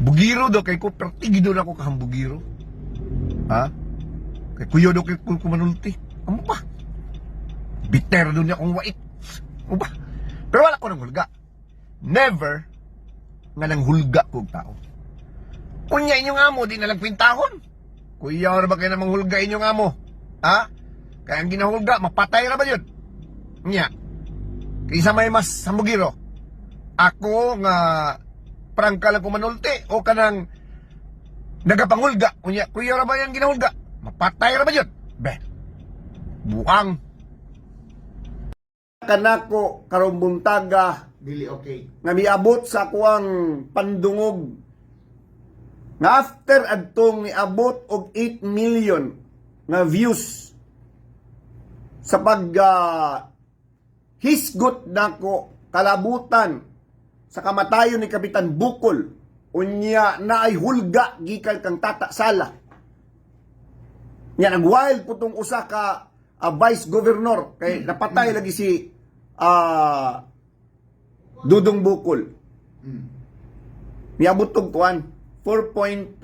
Bugiro do kay ko, pero tigido na ko kahambugiro. Ha? Kay kuyo do kay kumanulti. Amo pa? Bitter do niya kong wait. Amo ba? Pero wala ko ng hulga. Never nga nang hulga kong tao. Kunya inyong amo, di nalang kwintahon. Kuya, ba kayo namang hulga inyong amo? Ha? Kaya ang ginahulga, mapatay na ba yun? Nya. Kaysa may mas hambugiro. Ako nga prangka lang kumanulti o kanang nagapanghulga. Kuya ra ba yung ginahulga? Mapatay ra ba yun? Be, buang. Kanako karong buntaga Dili okay. nga miabot sa kuang pandungog nga after adtong niabot og 8 million nga views sa pag hisgot nako kalabutan sa kamatayon ni Kapitan Bukol, unya na ay hulga gikan kang Tata Sala. Nya nagwild putong usa ka vice governor kay napatay lagi si Dudong Bukol. Niabot og kuan 4.7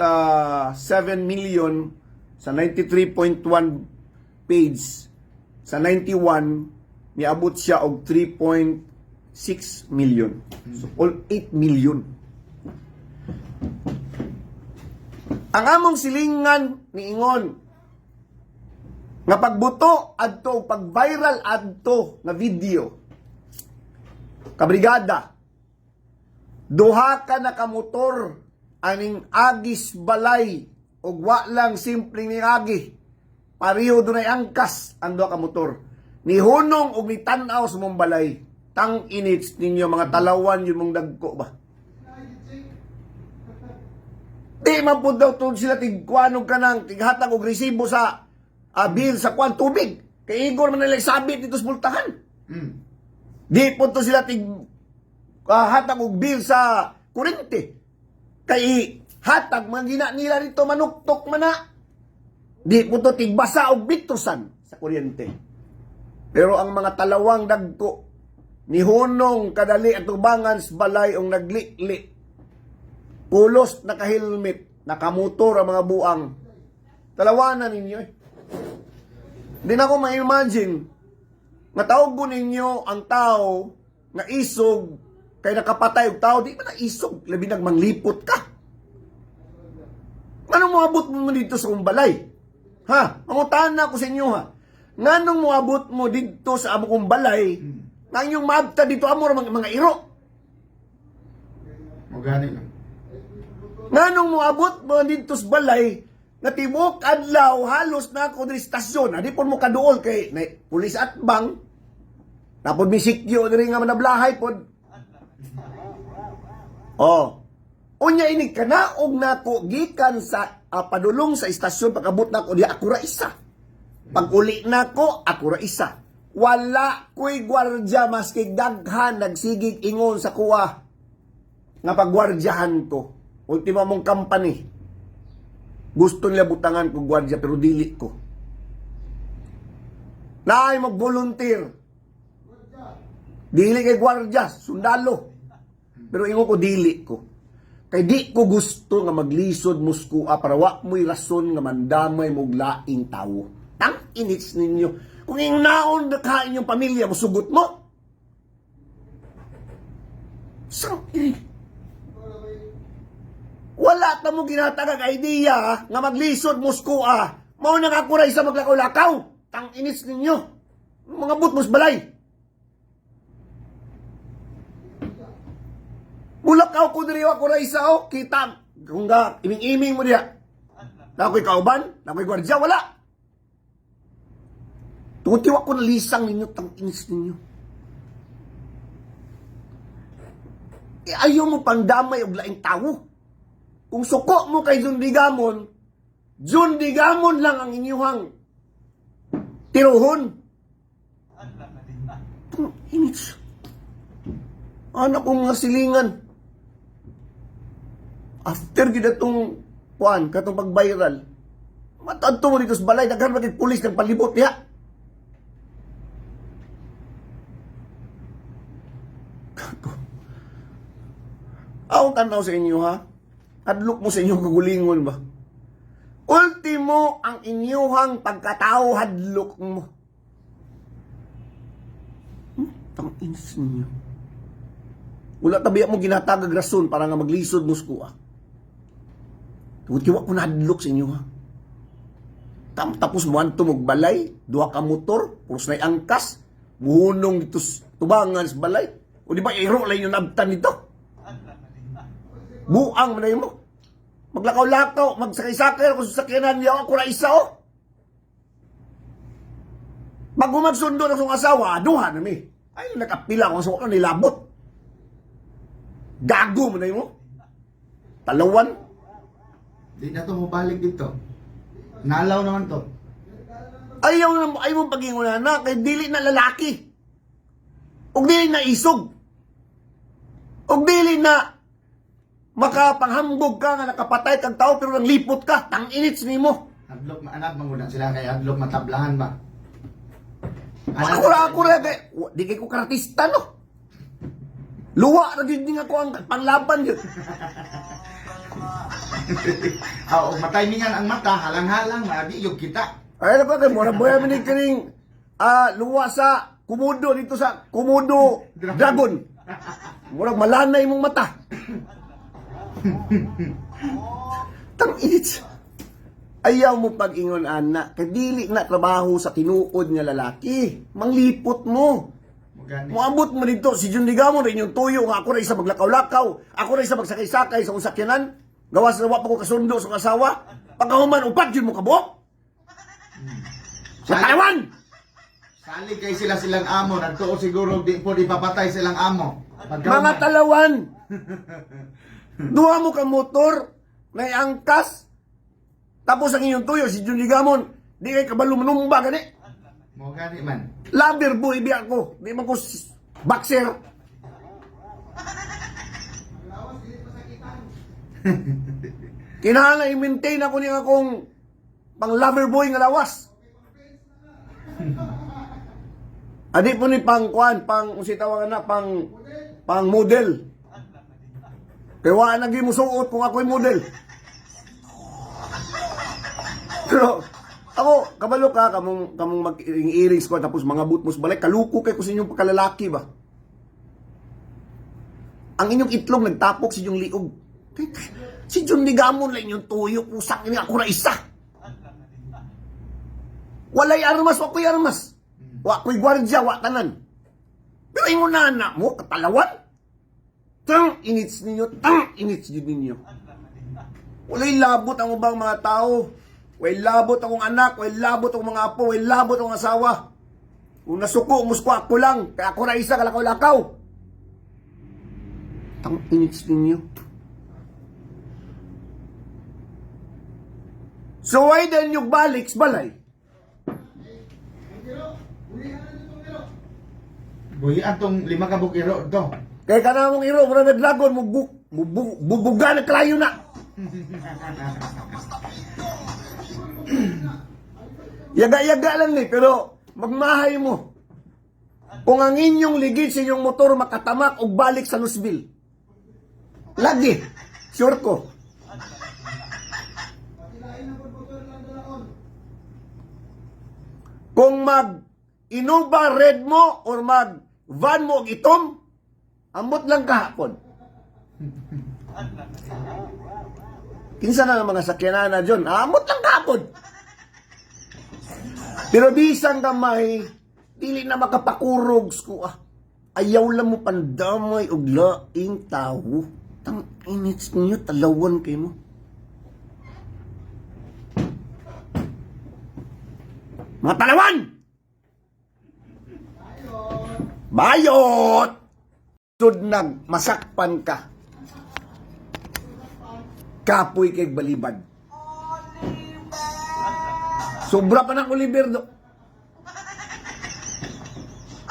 million sa 93.1 page. Sa 91 niabot siya og 3.6 million. So all 8 million. Ang among silingan ni Ingon nga pagbuto adto pag-viral adto nga video. Kabrigada, duha ka na kamotor aning agis balay ug wa lang simpleng ni agi. Pareho dunay angkas ang duha ka motor. Ni hunong ug ni tan-aw sa mong balay. Tang inits ninyo mga talawan yung mong dagko ba? Di man pud daw tud sila tigkuanog kanang tighatag og resibo sa bill sa kwan tubig. Kay Igor man nila sabit dito sa multahan. Di po to sila hatag og bill sa kuryente. Kay hatag man gina nila rito manuktok man na. Di po to tigbasa og bitusan sa kuryente. Pero ang mga talawang dagko ni hunong kadali at tubangan sa balay ang nagli-li. Pulos naka-helmet, nakamotor ang mga buang. Talawanan ninyo eh. Di na ko ma-imagine nga tawag ninyo ang tao nga isog kay nakapatay og tao, di ba na isog, labi nagmanglipot ka. Anong moabot mo dito sa kumbalay? Ha? Mangutan na ako sa inyo ha. Nganong moabot mo dito sa amo kumbalay na inyong maabta dito amo mga iro? Magani lang. Nganong moabot mo dito sa balay na tibok adlaw halos na ako diri stasyon. Di po mo kaduol kay na, pulis at bang tapos may sikyo diri nga manablahay pod. Oh. Unya ini kana og nako gikan sa padulong sa istasyon pagabot nako di ako ra isa. Pag uli nako ako ra isa. Wala ko'y gwardya maski daghan nagsigig ingon sa kuwa nga pagwardyahan ko. Ultima mong company. Gusto nila butangan ko gwardya pero dili ko. Naay mag-volunteer. Dili kay gwardya, sundalo. Pero ingon ko dili ko. Kay di ko gusto nga maglisod muskua para wa mo'y rason nga mandamay mong laing tawo. Ang inits ninyo. Kung yung naon na kain yung pamilya mo, sugot mo. Wala ta mo ginatagag idea nga maglisod muskua. Mao nang akuray sa maglakaw-lakaw. Tang inits ninyo. Mga butmos balay. Bulakaw ko diri ako ra isa o kita kung ga iming-iming mo diha. Na ako'y kauban, na ako'y gwardya, wala. Tungutiwa ko na lisang ninyo, tang inis ninyo. Ayaw mo pandamay og laing tawo. Kung suko mo kay John Digamon lang ang inyuhang tiruhon. Tang inis. Anak kong mga silingan. After gina itong katong pag-viral, matadto mo dito sa balay, daghan maging pulis ng palibot niya. Akong tanaw sa inyo ha, Hadlok mo sa inyong kagulingon ba? Ultimo ang inyuhang pagkatao hadlok mo. Tang-ins niyo. Wala tabiya mo ginatagag rason para nga maglisod mo sko. Tiwa ko na hadlok sa inyo ha. Tapos mo anto magbalay, duha ka motor, puros na'y angkas, muhunong dito tubangan sa balay. O di ba, iro lang yung nabtan nito. Buang mo na yun mo. Maglakaw-lakaw, magsakay-sakay ako sa sakyanan niya, ako na isa o. Pag magsundo na sa asawa, duha na mi. Ay, nakapila ko sa nilabot. Gago mo na yun mo. Talawan. Di na to mabalik dito. Nalaw naman to. Ayaw mo pag-ingunan na, kay dili na lalaki. O dili na isog. O dili na makapanghambog ka nga nakapatay kang tao pero nang lipot ka, tang-inits ni mo. Adlok maanak manguna sila kay adlok matablahan ba. Ako ra kay di kay ko karatista no. Luwa ra gyud nga ko ang panlaban yun. Matimingan ang mata, halang-halang, madi yung kita. Ay na kay mura boy man kining luwa sa Komodo dito sa Komodo Dragon. Murag malanay mong mata. Tang-inits. Ayaw mo pag-ingon anak, kay dili na trabaho sa tinuod nga lalaki. Manglipot mo. Muabot mo dito, si Jun Ligamo rin yung tuyo nga ako na isa maglakaw-lakaw, ako na isa magsakay-sakay sa usakyanan, gawas na wapa ko kasundo sa asawa, pagkahuman upad yun mo kabok. Sa Taiwan! Salig kay silang amo, nagtuo siguro di po ipapatay silang amo. Mga talawan! Duha mo ka motor, may angkas, tapos ang inyong tuyo, si Jun Ligamon, di kay kabalo manumba gani. Mo gani man. Lover boy bi ako, di man ko boxer. Kinahanglan i-maintain ako ni akong pang lover boy nga lawas. Adi po ni pang kuan, pang usitawa na pang model. Kaya wala naging musuot kung ako'y model. Pero ako, kabalo ka, kamong mag-earrings ko, tapos mga boot mo sa balay, kaluko kay kung sa inyong pagkalalaki ba? Ang inyong itlog, nagtapok sa inyong liog. Si Jun Ligamon lang inyong tuyo, pusang ini ako na isa. Walay armas, wako'y armas. Wako'y gwardya, watanan. Pero ingon na anak mo, katalawan. Tang-inits ninyo, tang-inits ninyo. Walay labot ang ubang mga tao. Way labot akong anak, way labot akong mga apo, way labot akong asawa. Kung nasuko, musko ako lang, kaya ako na isa, kalakaw-lakaw. Tang-inits ninyo. So why then yung balik sa balay? Buhi atong 5 ka bukiro to. Kaya ka na mong iro, muna naglagon, bubuga na klayo na. Yaga-yaga lang ni, pero magmahay mo. Kung ang inyong ligid sa inyong motor makatamak o balik sa Lusville. Lagi. Sure ko. Kung mag-Innova red mo or mag-van mo og itom, ambot lang kahapon. Kinsa na ng mga sakyanan na dyan, ambot lang kahapon. Pero bisang gamay, dili na makapakurog ko Ayaw lang mo pandamay og laing tao. Tang-inits niyo, talawan kayo mo. Mga talawan! Bayot! Sud masakpan ka. Kapoy kay balibad. Sobra pa ng Oliver do.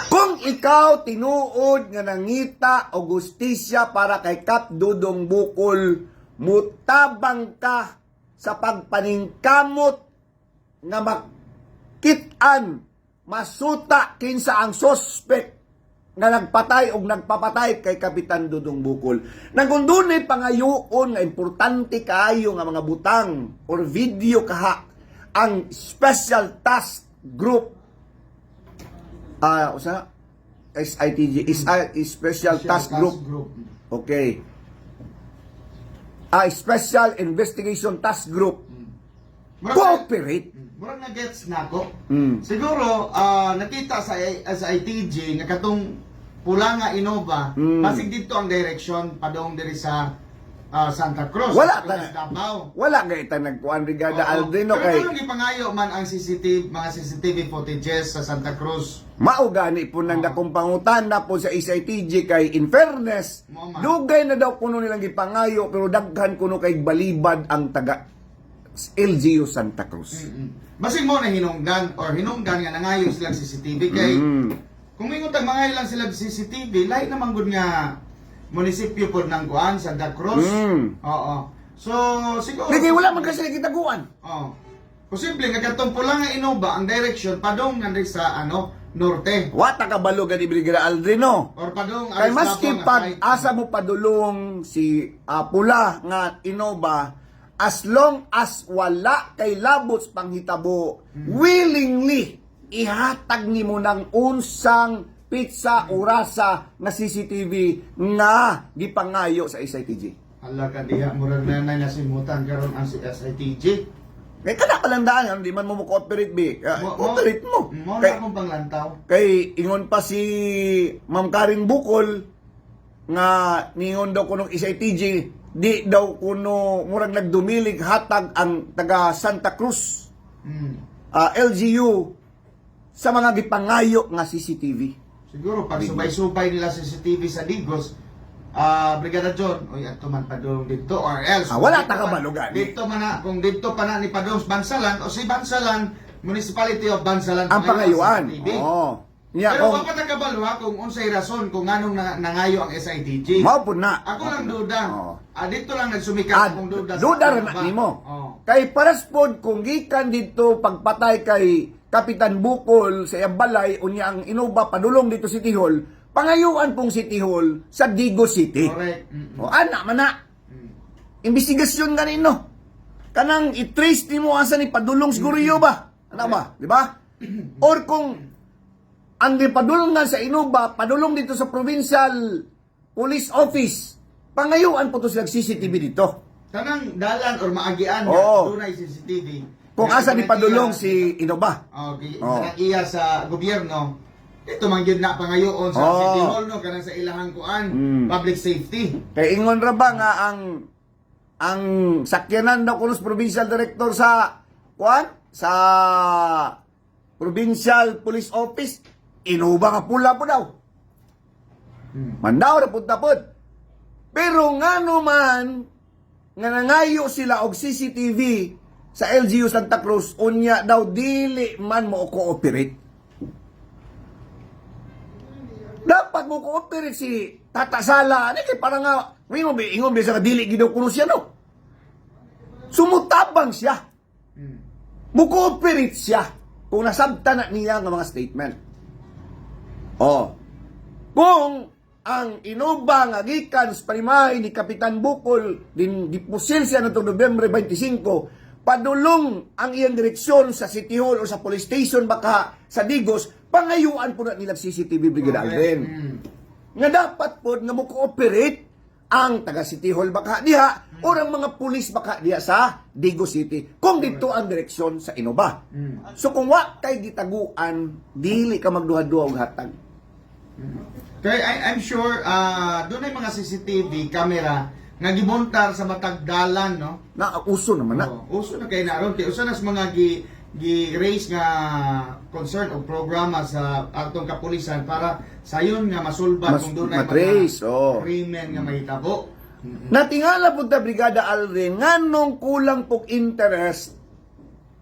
Kung ikaw tinuod nga nangita o gustisya para kay Kap Dudong Bukol, mutabang ka sa pagpaningkamot nga makitaan, masuta kinsa ang suspect nga nagpatay o nagpapatay kay Kapitan Dudong Bukol. Nang kung dunay pangayoon nga importante kaayo nga mga butang or video kaha ang Special Task Group usa SITG is Special Task Group. Okay. Special Investigation Task Group. Cooperate. Murag na gets na ako. Mm. Siguro nakita sa ITG nga katong pula nga Innova, basig dito ang direction padong diri sa Santa Cruz. Wala Sa ta. Davao. Wala kay ta nagkuan Brigada Oo. Aldrino Pero kay kung gipangayo man ang mga CCTV footages sa Santa Cruz. mao gani po nang dakong pangutan na po sa SITG kay in fairness Mao man. dugay na daw kuno nilang gipangayo pero daghan kuno kay balibad ang taga LGU Santa Cruz. Basig mo na hinungdan nga nangayo sila CCTV kay kung ingon tag mangayo lang sila CCTV, lahi naman gud nga munisipyo pod ng Kuan, Santa Cruz. Oo. So siguro Di kay wala man kasi kitaguan. Oo. Posible nga katong pula nga Innova ang direction padong nga sa norte Wata ka balo gani Brigada Aldrino. or padong Kay Aris maski Lapo nga pag side. asa mo padulong si pula nga Innova, as long as wala kay labots panghitabo, willingly ihatag nimo ng unsang pizza orasa nga CCTV nga gipangayo sa SITG. Hala ka diha murag nanay nasimutan karon ang SITG. Kay kada palandaan di man mo cooperate bi. Cooperate mo. Mo Kay, na akong panglantaw. kay ingon pa si Ma'am Karing Bukol nga ningon daw kunong SITG di daw kuno murag nagdumilig hatag ang taga Santa Cruz LGU sa mga gipangayo nga CCTV. Siguro pag subay-subay nila sa CCTV sa Digos, Brigada John, oy ato man padung dito or else. Wala dito ta ka pa- balugan. Dito man na kung dito pa na ni Padong Bansalan o si Bansalan Municipality of Bansalan Ang pangayuan. CCTV. Oo. Nya Pero kung wala ka kabalo kung unsay rason kung anong nangayo ang SITG. mao pud na. Ako lang duda. Oo. Dito lang nagsumikat akong duda. Duda ra ano na ba? nimo. Oo. Kay paras pod kung gikan dito pagpatay kay Kapitan Bukol sa iyang balay unya ang Innova padulong dito City Hall, pangayuan pong City Hall sa Digos City. Correct. O ana man na. Investigasyon ganino. Kanang i-trace nimo asa ni padulong siguro iyo ba? Ano ba? Di ba? Or kung ang padulong nga sa Innova, padulong dito sa Provincial Police Office, pangayuan po to silang CCTV dito. Tanang dalan or maagian Oo. dunay CCTV. Kung asa ni padulong si Innova. Okay, Oo. iya sa gobyerno. Ito man gyud na pangayoon sa Oo. City Hall no kanang sa ilahang kuan, public safety. Kay ingon ra ba nga ang sakyanan daw kuno sa provincial director sa kuan sa Provincial Police Office Innova nga pula po daw. Mandaw ra pud tapod. Pero ngano man nga nangayo sila og CCTV sa LGU Santa Cruz unya daw dili man mo cooperate. Dapat mo cooperate si Tata Sala. Ano kay parang nga, ingon ba sa dili gidaw kuno siya, no? Sumutabang siya. Mo-cooperate siya kung nasabta na niya ng mga statement. Kung ang Innova nga gikan sa panimahay ni Kapitan Bukol din gipusil siya noong Nobyembre 25, padulong ang iyang direksyon sa City Hall o sa police station baka sa Digos, pangayuan po na nilang CCTV Brigada Alden. Nga dapat po nga mo-cooperate ang taga City Hall baka diha o ang mga pulis baka diha sa Digos City kung dito ang direksyon sa Innova. So kung wa kay gitaguan, dili ka magduha-duha og hatag. Kay I'm sure doon ay mga CCTV camera nga gibuntar sa matag dalan no. Na uso naman na. Uso na kay naron kay usa nas mga gi-raise nga concern o programa sa atong kapulisan para sayon nga masulban kung doon ay matrace, krimen nga mahitabo. Natingala po ta Brigada Alden nganong kulang pog interest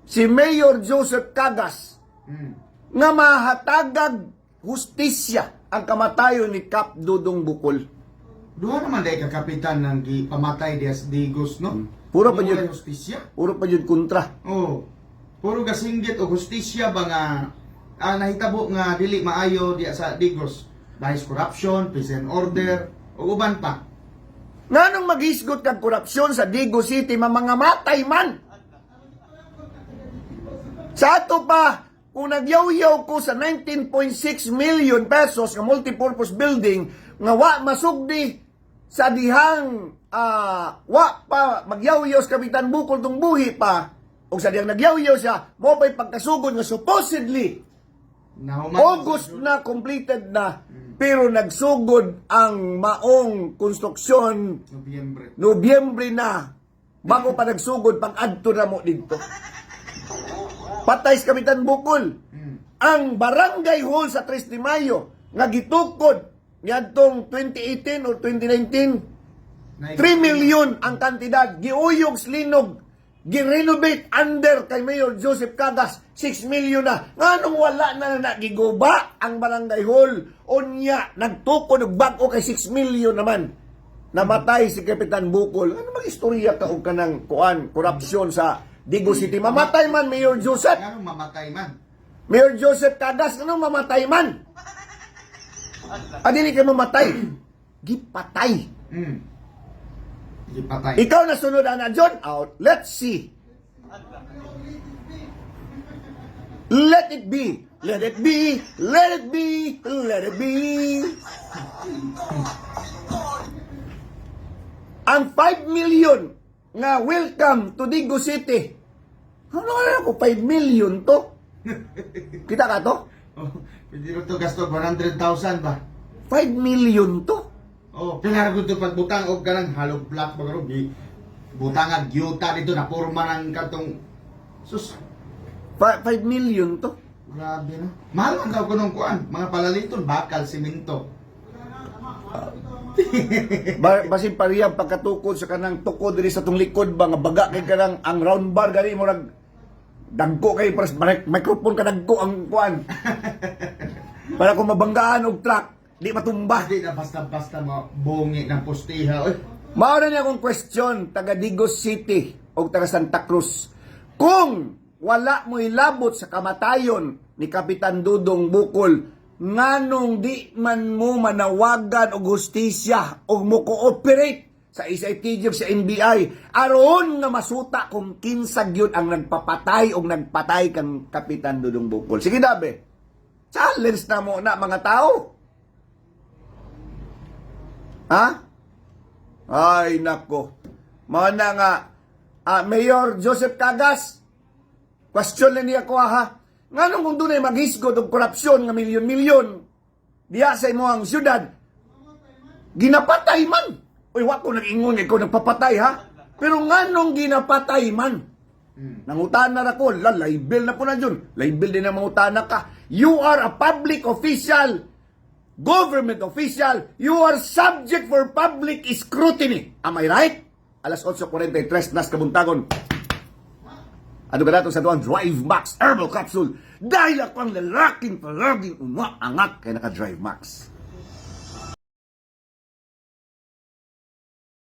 si Mayor Joseph Cagas nga mahatagag hustisya ang kamatayon ni Kap Dudong Bukol. Duha naman day ka kapitan ng pamatay diha sa Digos no. Puro pa yun. Hustisya. Puro pa yun kontra. Oh. Puro gasinggit o hustisya ba nga nahitabo nga dili maayo diha sa Digos. vice corruption, peace and order, o uban pa. Nganong maghisgot kag korupsyon sa Digo City mga matay man? Sa ato pa, kung nagyaw-yaw ko sa 19.6 million pesos nga multipurpose building nga wa masugdi sa dihang wa pa magyaw-yaw sa Kapitan Bukol tong buhi pa o sa dihang nagyaw-yaw siya mo pa'y pagkasugod nga supposedly August na completed na pero nagsugod ang maong konstruksyon Nobyembre na bago pa nagsugod pag adto na mo dito. Patay sa Kapitan Bukol. Ang barangay hall sa 3 de Mayo nga gitukod ngadtong 2018 o 2019 3 million ang kantidad giuyog slinog gi-renovate under kay Mayor Joseph Cagas 6 million na nganong wala na giguba ang barangay hall unya nagtukod og bag-o kay 6 million naman namatay si Kapitan Bukol. Ano mag-istorya ka og kanang korupsyon sa Digo City? Mamatay man Mayor Joseph. Anong mamatay man? Mayor Joseph Cagas, anong mamatay man? Dili kay mamatay. Gipatay. Gipatay. Ikaw na sunod na John out. Let's see. Let it be. Let it be. Let it be. Let it be. Ang 5 million nga welcome to Digo City. Ano ko 5 million to? Kita ka to? Oh, pwede rin ito gasto 100,000 ba? 5 million to? Oh, pinaragot ito pagbutang o kanang hollow block ba karon butang ang gyuta dito na porma ng katong sus 5 million to? grabe na. Mahal man daw kunong kuan, mga palaliton, bakal, simento. Basin pariyang pagkatukod sa kanang tukod diri sa tong likod ba nga baga kay kanang ang round bar gani mo nag dagko kay pres microphone ka dagko ang kuan. Para kung mabanggaan og truck, di matumba. Hindi na basta-basta bungi ng postiha. Oy, Mao na niya akong question, taga Digos City o taga Santa Cruz. Kung wala mo ilabot sa kamatayon ni Kapitan Dudong Bukol, nganong di man mo manawagan og hustisya o mo cooperate sa SITG sa NBI aron nga masuta kung kinsag yun ang nagpapatay o nagpatay kang Kapitan Dudong Bukol. Sige dabe, challenge na mo na mga tao. Ha? Ay, nako. Mana nga, Mayor Joseph Cagas, question na niya ko ha. Nga kung doon ay maghisgod og korupsyon nga milyon-milyon, diya sa imo ang syudad, ginapatay man. Uy, wako nag-ingon, ikaw nagpapatay ha. Pero nga ginapatay man. Nangutana na ko, libel na po na dyan. Libel din na mangutana ka. You are a public official, government official, you are subject for public scrutiny. Am I right? Alas 8:43 nas kabuntagon. Ano ka nato sa tuwang Drive Max Herbal Capsule? Dahil ako ang lalaking palaging umaangat kaya naka-Drive Max.